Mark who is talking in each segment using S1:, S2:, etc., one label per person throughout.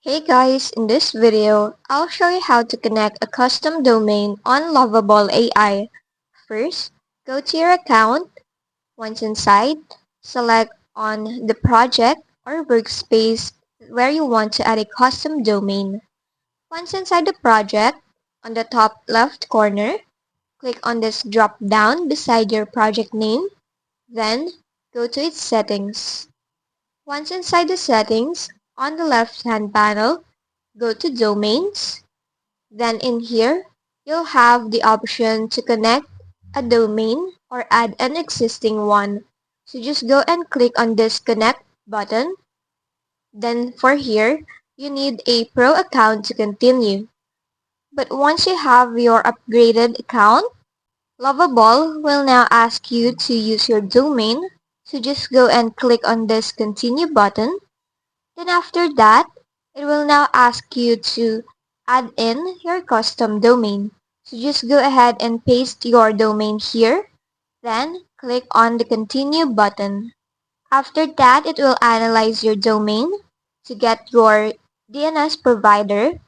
S1: Hey guys, in this video, I'll show you how to connect a custom domain on Lovable AI. First, go to your account. Once inside, select on the project or workspace where you want to add a custom domain. Once inside the project, on the top left corner, click on this drop down beside your project name. Then, go to its settings. Once inside the settings, on the left-hand panel, go to Domains. Then in here, you'll have the option to connect a domain or add an existing one. So just go and click on this Connect button. Then for here, you need a Pro account to continue. But once you have your upgraded account, Lovable will now ask you to use your domain. So just go and click on this Continue button. Then after that, it will now ask you to add in your custom domain. So just go ahead and paste your domain here. Then click on the continue button. After that, it will analyze your domain to get your DNS provider.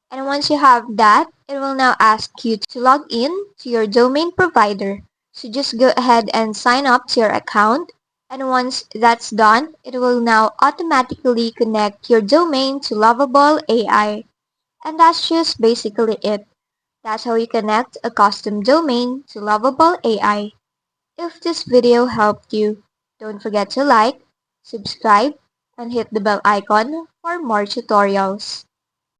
S1: And once you have that, it will now ask you to log in to your domain provider. So just go ahead and sign up to your account. And once that's done, it will now automatically connect your domain to Lovable AI. And that's just basically it. That's how you connect a custom domain to Lovable AI. If this video helped you, don't forget to like, subscribe, and hit the bell icon for more tutorials.